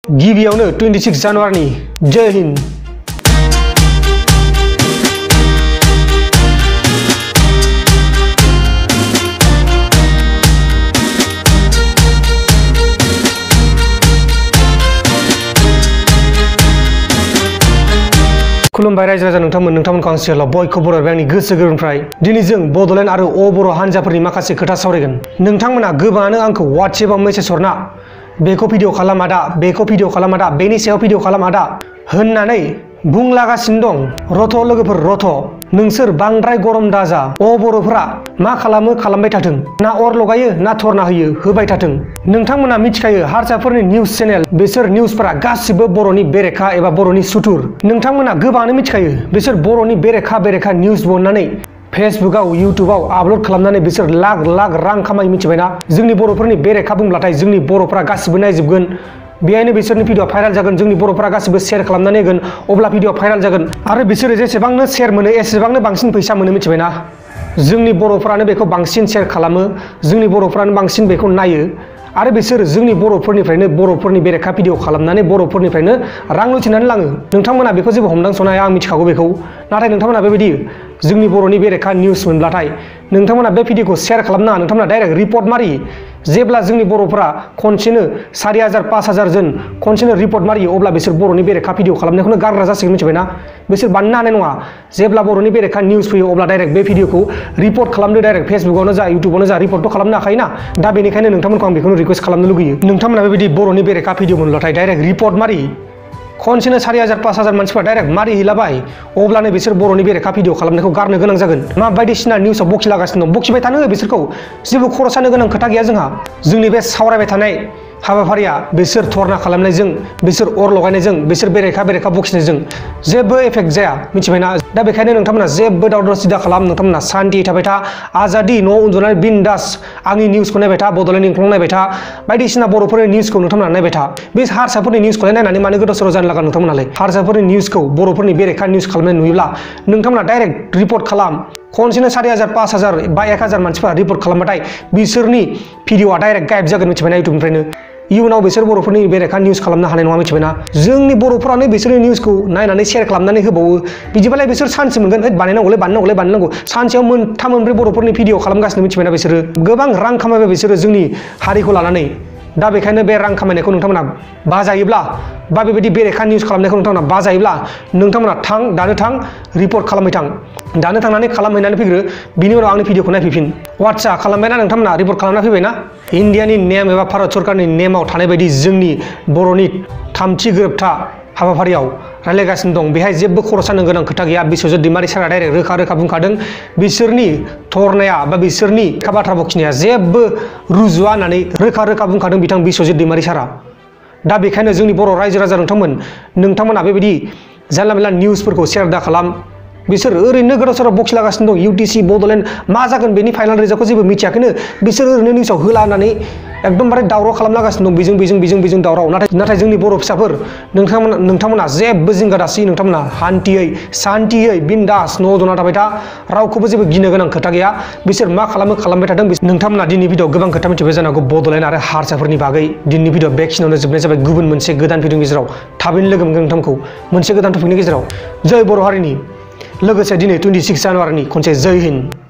गिबियावनो 26 जानुवारिनि जय हिन्द। खुलुमबाय रायजो राजा नोंथांमोनखौ आं सिगाङाव बयखौबो बरायबाय आंनि गोसो गोरबोनिफ्राय। दिनै जों बड'लेण्ड आरो बर' हान्जाफोरनि माखासे खोथा सावरायगोन। नोंथांमोना गोबाङानो आंखौ WhatsApp-आव मेसेज हरना बेखौ भिडिअ खालाम आदा, बेखौ भिडिअ खालाम आदा, बेनि सायाव भिडिअ खालाम आदा होननानै बुंलागासिनो दं। रथ' लोगोफोर रथ', नोंसोर बांद्राय गरम दाजा। बर'फोरा मा खालामो खालामबाय थाथों, ना अर लगायो ना थरना होयो होबाय थाथों। नोंथांमोना मिथिखायो हारसाफोरनि निउस चेनेल, बिसोर निउसफोरा गासिबो बर'नि बेरेखा एबा बर'नि सुथुर। नोंथांमोना गोबाङानो मिथिखायो बिसोर बर'नि बेरेखा निउस बनायनानै फेसबुकआव इउटुबाव आपल'ड खालामनानै बिसोर लाख लाख रां खामायो। मिथिबायना? जोंनि बर'फोरनि बेरेखा बुंब्लाथाय जोंनि बर'फोरा गासिबो नायजोबगोन। बेहायनो बिसोरनि भिडिअ भाइराल जागोन, जोंनि बर'फोरा गासिबो शेयार खालामनानै होगोन, अब्ला भिडिअ भाइराल जागोन। आरो बिसोरो जेसेबांनो शेयार मोनो एसेबांनो बांसिन फैसा मोनो। मिथिबायना? जोंनि बर'फोरानो बेखौ बांसिन शेयार खालामो, जोंनि बर'फोरानो बांसिन बेखौ नायो। आरो बिसोर जोंनि बर'फोरनिफ्रायनो बर'फोरनि बेरेखा भिडिअ खालामनानै बर'फोरनिफ्रायनो रां लुथिनानै लाङो। नोंथांमोना बेखौ जेबो हमदांसनो हाया, आं मिथिखागौ बेखौ। नाथाय नोंथांमोना बेबायदि जोंनि बर'नि बेरेखा निउस मोनब्लाथाय नोंथांमोना बे भिडिअखौ शेयार खालामनाङा, नोंथांमोना डाइरेक्ट रिपर्ट मारि। जेब्ला जोंनि बर'फोरा खनसेनो 4000 5000 जन खनसेनो रिपर्ट मारियो अब्ला बिसोर बर'नि बेरेखा भिडिअ खालामनायखौनो गारग्रा जासिगोन। मिथिबायना? बिसोर बानायनो हानाय नङा। जेब्ला बर'नि बेरेखा निउस फैयो अब्ला डाइरेक्ट बे भिडिअखौ रिपर्ट खालामदो। डाइरेक्ट फेसबुकआवनो जा इउटुबावनो जा रिपर्टथ' खालामनो हाखायोना। दा बेनिखायनो नोंथांमोनखौ आं बेखौनो रिक्वेस्ट खालामनो लुगैयो, नोंथांमोना बेबायदि बर'नि बेरेखा भिडिअ मोनब्लाथाय डाइरेक्ट रिपर्ट मारि। खनसेनो 4000 5000 मानसिफ्रा डाइरेक्ट मारिहैलाबाय अब्लानो बिसोर बर'नि बेरेखा भिडिअ खालामनायखौ गारनो गोनां जागोन। मा बायदिसिना निउसआव बखिलागासिनो दं, बखिबाय थानो हो बिसोरखौ। जेबो खर' सानो गोनां खोथा गैया जोंहा। जोंनि बे सावरायबाय थानाय हाबाफारिया बिसोर थरना खालामनायजों, बिसोर अर लगायनायजों, बिसोर बेरेखा बखिनायजों जेबो एफेक्ट जाया। मिथिबायना? दा बेखायनो नोंथांमोना जेबो दावराव दावसि दा खालाम। नोंथांमोना सान्थि थाबाय था, आजादि न'आव उन्दुनानै बिन्दास आंनि निउसखौ नायबाय था, बड'लेण्ड इंखं नायबाय था, बायदिसिना बर'फोरनि निउसखौ नोंथांमोना नायबाय था। बे हारसाफोरनि निउसखौलाय नायनानै मानो गोदाव सोराव जानो लागा नोंथांमोनालाय? हारसाफोरनि निउसखौ बर'फोरनि बेरेखा निउस खालामनाय नुयोब्ला नोंथांमोना डाइरेक्ट रिपर्ट खालाम। खनसेनो 4000 5000 बा 1000 मानसिफोरा रिपर्ट खालामबाथाय बिसोरनि भिडिअआ डाइरेक्ट गायब जागोन। मिथिबायना? इउटुबनिफ्रायनो इयुनाव बिसोर बर'फोरनि बेरेखा निउस खालामनो हानाय नङा। मिथिबायना? जोंनि बर'फोरानो बिसोरनि निउसखौ नायनानै शेयार खालामनानै होबावो। बिदिबालाय बिसोर सान्स मोनगोन, बानायनांगौ। सानसेयाव 3 4 बर'फोरनि भिडिअ खालामगासिनो। मिथिबायना? बिसोरो गोबां रां खामायबाय बिसोरो जोंनि हारिखौ लानानै। दा बेखायनो बे रां खामायनायखौ नोंथांमोना बाजायोब्ला बा बेबायदि बेरेखा निउस खालामनायखौ नोंथांमोना बाजायोब्ला नोंथांमोना दानो थां रिपर्ट खालामबाय थां। दानो थांनानै खालामहैनानै फैग्रो, बिनि उनाव आंनि भिडिअखौ नायफैफिन। आदसा खालामबायना नोंथांमोना रिपर्ट खालामना फैबायना? इन्डियानि नेम एबा भारत सरकारनि नेमाव थानाय बायदि जोंनि बर'नि 3थि गोरोबथा हाबाफारियाव रायलायगासिनो दं। बेहाय जेबो खर' सानो गोनां खोथा गैया। बिस्वजित दैमारि सारा डाइरेक्ट रोखा बुंखादों बिसोरनि थरनाया बा बिसोरनि बाथ्रा बखिनाया जेबो रुजुआ होननानै रोखा बुंखादों बिथां बिस्वजित दैमारि सारा। दा बेखायनो जोंनि बर' रायजो राजा नोंथांमोना बेबायदि जानला मेनला निउसफोरखौ शेयार दा खालाम। बिसोर ओरैनो गोदाव सोराव बखिलागासिनो दं। UTC बड'लेण्ड मा जागोन बेनि फाइनाल रिजाल्टखौ जेबो मिथियाखैनो बिसोर ओरैनो निउसआव होला होननानै एकदमबारे दावराव खालामलागासिनो दं। बेजों दावराव। नाथाय जोंनि बर' फिसाफोर नोंथांमोना जेबो जिंगा दासि। नोंथांमोना सान्थियै बिन्दास न'आव जना थाबाय था। रावखौबो जेबो गिनो गोनां खोथा गैया। बिसोर मा खालामो खालामबाय थाथों। नोंथांमोना दिनैनि भिडिअ गोबां खोथा मिथिबाय जानांगौ बड'लेण्ड आरो हारसाफोरनि बागै। दिनैनि भिडिअ बेखिनियावनो जोबनाय जाबाय। गुबुन मोनसे गोदान भिडिअनि गेजेराव थाबैनो लोगो मोनगोन नोंथांखौ मोनसे गोदान टपिकनि गेजेराव। जय बर' हारिनि लोगोसे दिनै 26 जानुवारिनि खनसे जय हिन्द।